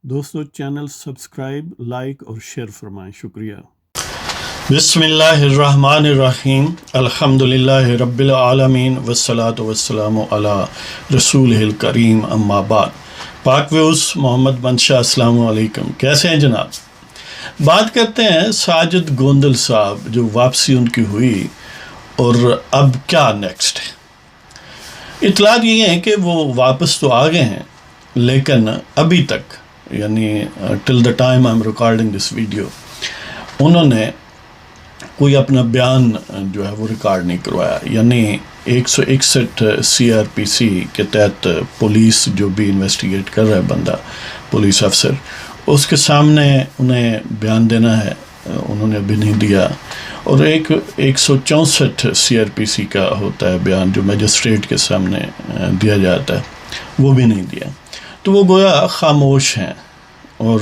دوستو channel subscribe like اور share فرمائیں، شکریہ۔ بسم اللہ الرحمن الرحیم، الحمدللہ رب العالمین والصلاة والسلام علی رسولہ الکریم، اما بعد۔ پاک ویوز محمد منشا، السلام علیکم، کیسے ہیں جناب؟ بات کرتے ہیں ساجد گوندل صاحب، جو واپسی ان کی ہوئی اور اب کیا نیکسٹ ہے۔ اطلاعات یہ ہیں کہ وہ واپس تو آ گئے ہیں، لیکن ابھی تک یعنی till the time I am recording this video انہوں نے کوئی اپنا بیان جو ہے وہ ریکارڈ نہیں کروایا۔ یعنی 161 CRPC کے تحت پولیس جو بھی انویسٹیگیٹ کر رہا ہے بندہ، پولیس افسر، اس کے سامنے انہیں بیان دینا ہے، انہوں نے ابھی نہیں دیا۔ اور 164 CRPC کا ہوتا ہے بیان جو میجسٹریٹ کے سامنے دیا جاتا ہے، وہ بھی نہیں دیا۔ تو وہ گویا خاموش ہیں اور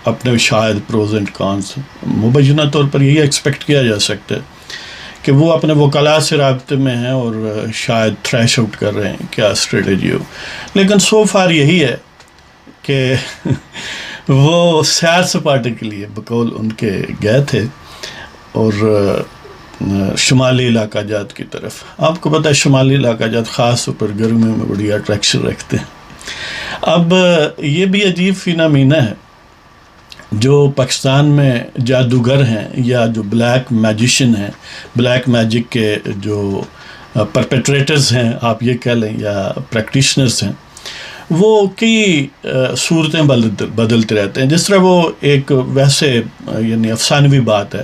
اپنے شاید پروز اینڈ کانس مبینہ طور پر یہی ایکسپیکٹ کیا جا سکتا ہے کہ وہ اپنے وکلاء سے رابطے میں ہیں اور شاید تھریش آؤٹ کر رہے ہیں کیا اسٹریٹجی ہو۔ لیکن سو فار یہی ہے کہ وہ سیر سپاٹے کے لیے بقول ان کے گئے تھے اور شمالی علاقہ جات کی طرف۔ آپ کو پتہ ہے شمالی علاقہ جات خاص طور پر گرمیوں میں بڑی اٹریکشن رکھتے ہیں۔ اب یہ بھی عجیب فینامینہ ہے، جو پاکستان میں جادوگر ہیں یا جو بلیک میجیشن ہیں، بلیک میجک کے جو پرپیٹریٹرز ہیں آپ یہ کہہ لیں یا پریکٹیشنرز ہیں، وہ کئی صورتیں بدلتے رہتے ہیں۔ جس طرح وہ ایک ویسے یعنی افسانوی بات ہے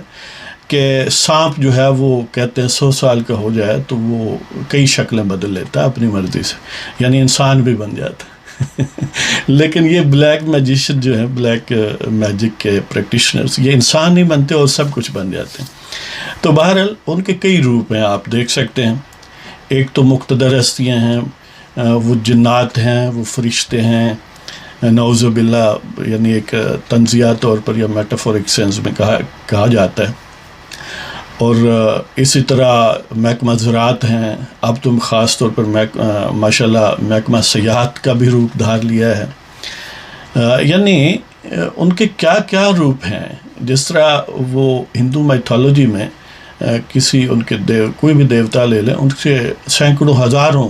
کہ سانپ جو ہے وہ کہتے ہیں 100 سال کا ہو جائے تو وہ کئی شکلیں بدل لیتا ہے اپنی مرضی سے، یعنی انسان بھی بن جاتا ہے۔ لیکن یہ بلیک میجیشن جو ہے، بلیک میجک کے پریکٹیشنرز، یہ انسان نہیں بنتے اور سب کچھ بن جاتے ہیں۔ تو بہرحال ان کے کئی روپ ہیں، آپ دیکھ سکتے ہیں۔ ایک تو مقتدر ہستیاں ہیں، وہ جنات ہیں، وہ فرشتے ہیں، نعوذ باللہ، یعنی ایک تنزیہ طور پر یا میٹافورک سینس میں کہا جاتا ہے۔ اور اسی طرح محکمہ زراعت ہیں، اب تم خاص طور پر ماشاءاللہ محکمہ سیاحت کا بھی روپ دھار لیا ہے۔ یعنی ان کے کیا کیا روپ ہیں۔ جس طرح وہ ہندو میتھولوجی میں کسی ان کے کوئی بھی دیوتا لے لیں، ان سے سینکڑوں ہزاروں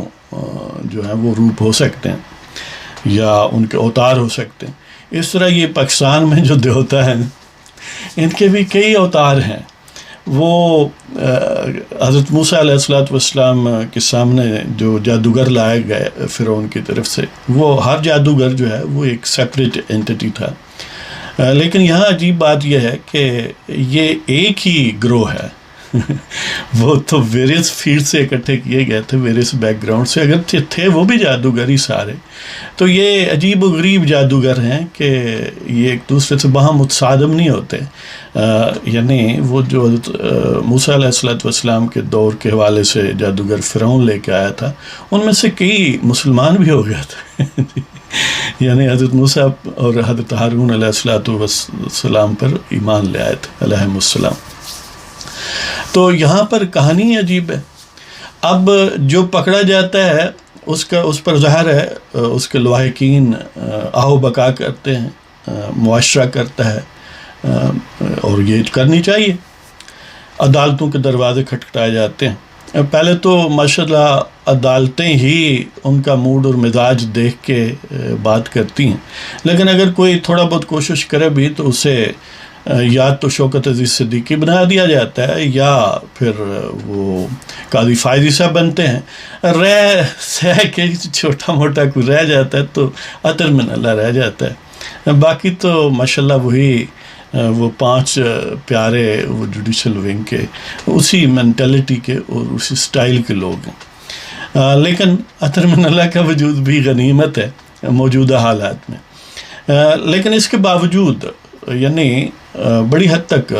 جو ہیں وہ روپ ہو سکتے ہیں یا ان کے اوتار ہو سکتے ہیں۔ اس طرح یہ پاکستان میں جو دیوتا ہیں ان کے بھی کئی اوتار ہیں۔ وہ حضرت موسیٰ علیہ السلام کے سامنے جو جادوگر لائے گئے فرعون کی طرف سے، وہ ہر جادوگر جو ہے وہ ایک سیپریٹ اینٹی تھا۔ لیکن یہاں عجیب بات یہ ہے کہ یہ ایک ہی گروہ ہے۔ وہ تو ویریس فیلڈ سے اکٹھے کیے گئے تھے، ویریس بیک گراؤنڈ سے، اگر تھے وہ بھی جادوگر ہی سارے۔ تو یہ عجیب و غریب جادوگر ہیں کہ یہ ایک دوسرے سے باہم متصادم نہیں ہوتے۔ یعنی وہ جو حضرت موسیٰ علیہ السلام کے دور کے حوالے سے جادوگر فرعون لے کے آیا تھا، ان میں سے کئی مسلمان بھی ہو گئے تھے۔ یعنی حضرت موسیٰ اور حضرت ہارون علیہ السلام پر ایمان لے آئے تھے علیہم السلام۔ تو یہاں پر کہانی عجیب ہے۔ اب جو پکڑا جاتا ہے اس پر ظاہر ہے اس کے لواحقین آہو بقا کرتے ہیں، معاشرہ کرتا ہے، اور یہ کرنی چاہیے۔ عدالتوں کے دروازے کھٹکھٹائے جاتے ہیں۔ پہلے تو ماشاءاللہ عدالتیں ہی ان کا موڈ اور مزاج دیکھ کے بات کرتی ہیں، لیکن اگر کوئی تھوڑا بہت کوشش کرے بھی تو اسے یا تو شوکت عزیز صدیقی بنا دیا جاتا ہے یا پھر وہ قاضی فائزی صاحب بنتے ہیں۔ سہ کے چھوٹا موٹا کوئی رہ جاتا ہے تو عطر من اللہ رہ جاتا ہے۔ باقی تو ماشاءاللہ وہی وہ 5 پیارے وہ جوڈیشل ونگ کے اسی مینٹلٹی کے اور اسی سٹائل کے لوگ ہیں۔ لیکن عطر من اللہ کا وجود بھی غنیمت ہے موجودہ حالات میں۔ لیکن اس کے باوجود یعنی بڑی حد تک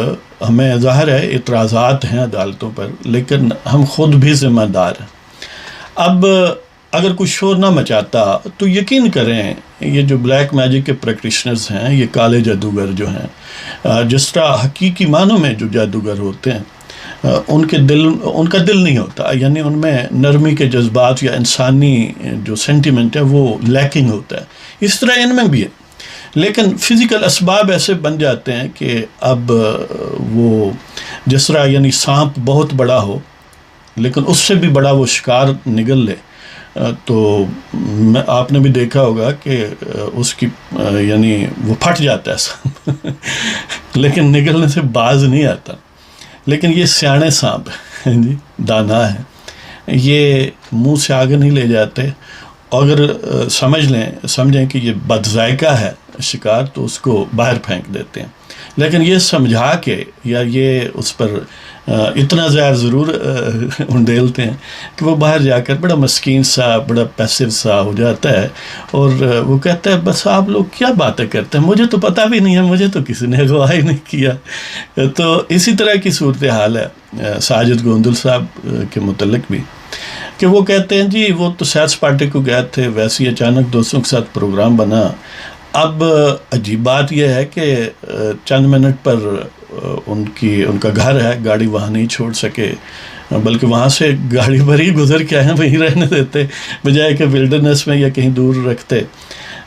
ہمیں ظاہر ہے اعتراضات ہیں عدالتوں پر، لیکن ہم خود بھی ذمہ دار ہیں۔ اب اگر کوئی شور نہ مچاتا تو یقین کریں یہ جو بلیک میجک کے پریکٹیشنرز ہیں، یہ کالے جادوگر جو ہیں، جس طرح حقیقی معنوں میں جو جادوگر ہوتے ہیں ان کا دل نہیں ہوتا، یعنی ان میں نرمی کے جذبات یا انسانی جو سینٹیمنٹ ہے وہ لیکنگ ہوتا ہے۔ اس طرح ان میں بھی ہے۔ لیکن فزیکل اسباب ایسے بن جاتے ہیں کہ اب وہ جس طرح یعنی سانپ بہت بڑا ہو لیکن اس سے بھی بڑا وہ شکار نگل لے، تو آپ نے بھی دیکھا ہوگا کہ اس کی یعنی وہ پھٹ جاتا ہے سانپ لیکن نگلنے سے باز نہیں آتا. لیکن یہ سیانے سانپ ہے جی، دانا ہے، یہ منہ سے آگے نہیں لے جاتے. اگر سمجھیں کہ یہ بد ذائقہ ہے شکار تو اس کو باہر پھینک دیتے ہیں. لیکن یہ سمجھا کے یا یہ اس پر اتنا زہر ضرور انڈیلتے ہیں کہ وہ باہر جا کر بڑا مسکین سا، بڑا پیسو سا ہو جاتا ہے، اور وہ کہتا ہے بس آپ لوگ کیا باتیں کرتے ہیں، مجھے تو پتہ بھی نہیں ہے، مجھے تو کسی نے اغوا ہی نہیں کیا. تو اسی طرح کی صورتحال ہے ساجد گوندل صاحب کے متعلق بھی، کہ وہ کہتے ہیں جی وہ تو سیر سپاٹے کو گئے تھے، ویسے ہی اچانک دوستوں کے ساتھ پروگرام بنا. اب عجیب بات یہ ہے کہ چند منٹ پر ان کا گھر ہے، گاڑی وہاں نہیں چھوڑ سکے، بلکہ وہاں سے گاڑی پر ہی گزر کے آئے، وہیں رہنے دیتے بجائے کہ ولڈرنیس میں یا کہیں دور رکھتے.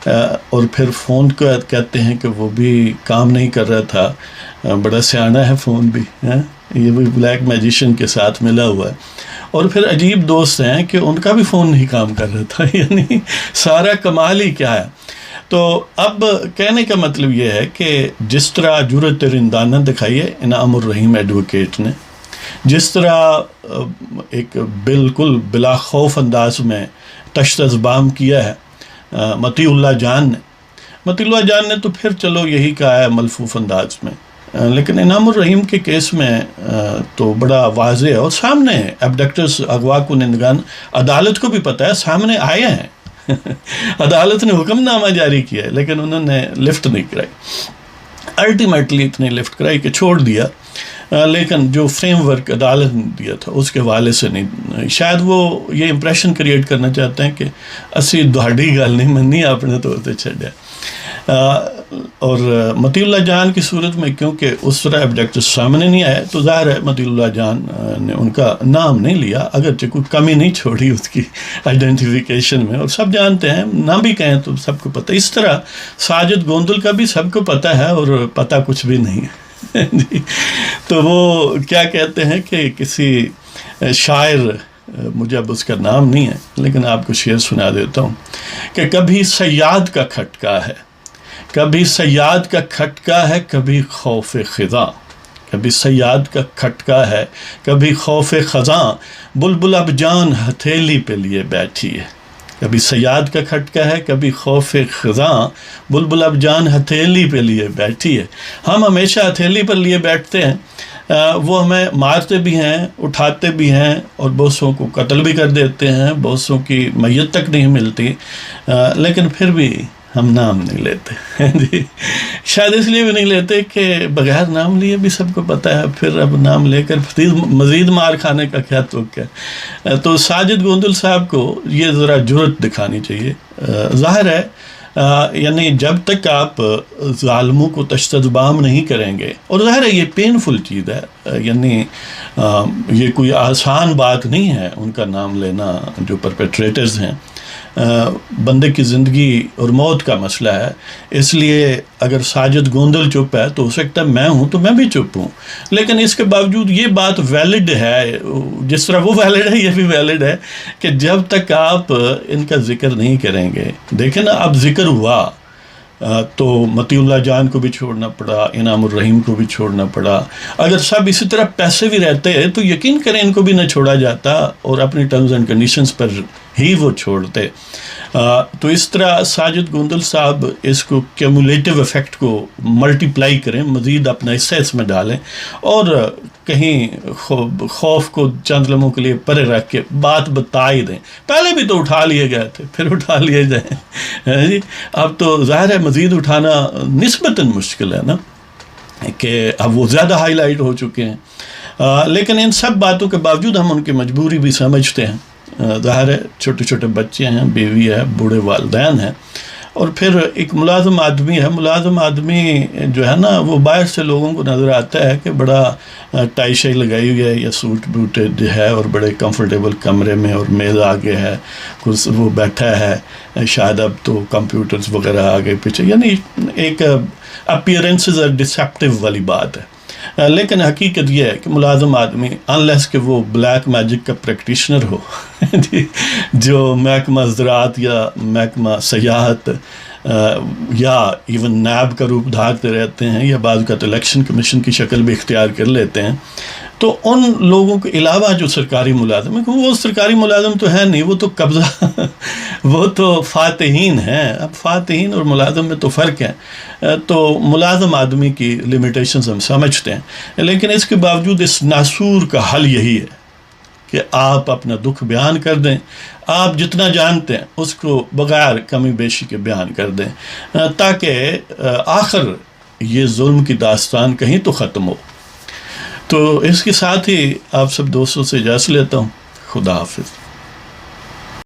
اور پھر فون کو کہتے ہیں کہ وہ بھی کام نہیں کر رہا تھا، بڑا سیانا ہے فون بھی، یہ بھی بلیک میجیشین کے ساتھ ملا ہوا ہے. اور پھر عجیب دوست ہیں کہ ان کا بھی فون نہیں کام کر رہا تھا، یعنی سارا کمال ہی کیا ہے. تو اب کہنے کا مطلب یہ ہے کہ جس طرح جرأت رندانہ دکھائی ہے انعام الرحیم ایڈوکیٹ نے، جس طرح ایک بالکل بلا خوف انداز میں تشت ازبام کیا ہے مطیع اللہ جان نے تو پھر چلو یہی کہا ہے ملفوف انداز میں، لیکن انعام الرحیم کے کیس میں تو بڑا واضح ہے اور سامنے ہے. ایبڈکٹرز، اغوا کنندگان عدالت کو بھی پتہ ہے، سامنے آئے ہیں. عدالت نے حکم نامہ جاری کیا ہے لیکن انہوں نے لفٹ نہیں کرائی. الٹیمیٹلی اتنی لفٹ کرائی کہ چھوڑ دیا، لیکن جو فریم ورک عدالت نے دیا تھا اس کے حوالے سے نہیں. شاید وہ یہ امپریشن کریٹ کرنا چاہتے ہیں کہ اسی دہاڑی گل نہیں منی آپ نے تو اسے چھڈیا. اور مطیع اللہ جان کی صورت میں کیونکہ اس طرح ایبڈکٹر سامنے نہیں آئے تو ظاہر ہے مطیع اللہ جان نے ان کا نام نہیں لیا، اگرچہ کوئی کمی نہیں چھوڑی اس کی آئیڈینٹیفیکیشن میں، اور سب جانتے ہیں، نہ بھی کہیں تو سب کو پتہ. اس طرح ساجد گوندل کا بھی سب کو پتہ ہے اور پتہ کچھ بھی نہیں ہے جی. تو وہ کیا کہتے ہیں کہ کسی شاعر، مجھے اب اس کا نام نہیں ہے لیکن آپ کو شعر سنا دیتا ہوں، کہ کبھی صیاد کا کھٹکا ہے، کبھی صیاد کا کھٹکا ہے، کبھی خوف خزاں، کبھی صیاد کا کھٹکا ہے، کبھی خوف خزاں، بلبل اب جان ہتھیلی پہ لیے بیٹھی ہے. کبھی صیاد کا کھٹکا ہے، کبھی خوف خزاں، بلبل اب جان ہتھیلی پہ لیے بیٹھی ہے. ہم ہمیشہ ہتھیلی پر لیے بیٹھتے ہیں، وہ ہمیں مارتے بھی ہیں، اٹھاتے بھی ہیں، اور بہتوں کو قتل بھی کر دیتے ہیں، بہتوں کی میت تک نہیں ملتی، لیکن پھر بھی ہم نام نہیں لیتے جی. شاید اس لیے بھی نہیں لیتے کہ بغیر نام لیے بھی سب کو پتہ ہے، پھر اب نام لے کر مزید مار کھانے کا کیا توقع ہے. تو ساجد گوندل صاحب کو یہ ذرا جرأت دکھانی چاہیے. ظاہر ہے یعنی جب تک آپ ظالموں کو تشت ازبام نہیں کریں گے، اور ظاہر ہے یہ پینفل چیز ہے، یعنی یہ کوئی آسان بات نہیں ہے ان کا نام لینا جو پرپیٹریٹرز ہیں. بندے کی زندگی اور موت کا مسئلہ ہے، اس لیے اگر ساجد گوندل چپ ہے تو ہو سکتا ہے میں ہوں تو میں بھی چپ ہوں، لیکن اس کے باوجود یہ بات ویلڈ ہے، جس طرح وہ ویلڈ ہے یہ بھی ویلڈ ہے کہ جب تک آپ ان کا ذکر نہیں کریں گے. دیکھیں نا، اب ذکر ہوا تو مطیع اللہ جان کو بھی چھوڑنا پڑا، انعام الرحیم کو بھی چھوڑنا پڑا. اگر سب اسی طرح پیسے بھی رہتے تو یقین کریں ان کو بھی نہ چھوڑا جاتا اور اپنی ٹرمز اینڈ کنڈیشنز پر ہی وہ چھوڑتے. تو اس طرح ساجد گوندل صاحب اس کو کیمولیٹو افیکٹ کو ملٹی پلائی کریں، مزید اپنا حصہ اس میں ڈالیں، اور کہیں خوف کو چند لمحوں کے لیے پرے رکھ کے بات بتا ہی دیں. پہلے بھی تو اٹھا لیے گئے تھے، پھر اٹھا لیے جائیں جی. اب تو ظاہر ہے مزید اٹھانا نسبتاً مشکل ہے نا، کہ اب وہ زیادہ ہائی لائٹ ہو چکے ہیں. لیکن ان سب باتوں کے باوجود ہم ان کی مجبوری بھی سمجھتے ہیں. ظاہر ہے چھوٹے چھوٹے بچے ہیں، بیوی ہے، بوڑھے والدین ہیں، اور پھر ایک ملازم آدمی ہے، ملازم آدمی جو ہے نا وہ باہر سے لوگوں کو نظر آتا ہے کہ بڑا ٹائی شائی لگائی ہوئی ہے یا سوٹ بوٹ ہے اور بڑے کمفرٹیبل کمرے میں اور میز آگے ہے، وہ بیٹھا ہے، شاید اب تو کمپیوٹرز وغیرہ آگے پیچھے، یعنی ایک اپیرنسز اور ڈسیپٹیو والی بات ہے۔ لیکن حقیقت یہ ہے کہ ملازم آدمی انلیس کہ وہ بلیک میجک کا پریکٹیشنر ہو جو محکمہ زراعت یا محکمہ سیاحت یا ایون نیب کا روپ دھارتے رہتے ہیں یا بعض اوقات الیکشن کمیشن کی شکل بھی اختیار کر لیتے ہیں، تو ان لوگوں کے علاوہ جو سرکاری ملازم ہیں، وہ سرکاری ملازم تو ہے نہیں، وہ تو قبضہ وہ تو فاتحین ہیں۔ اب فاتحین اور ملازم میں تو فرق ہے، تو ملازم آدمی کی لیمیٹیشنز ہم سمجھتے ہیں، لیکن اس کے باوجود اس ناسور کا حل یہی ہے کہ آپ اپنا دکھ بیان کر دیں، آپ جتنا جانتے ہیں اس کو بغیر کمی بیشی کے بیان کر دیں، تاکہ آخر یہ ظلم کی داستان کہیں تو ختم ہو۔ تو اس کے ساتھ ہی آپ سب دوستوں سے اجازت لیتا ہوں، خدا حافظ۔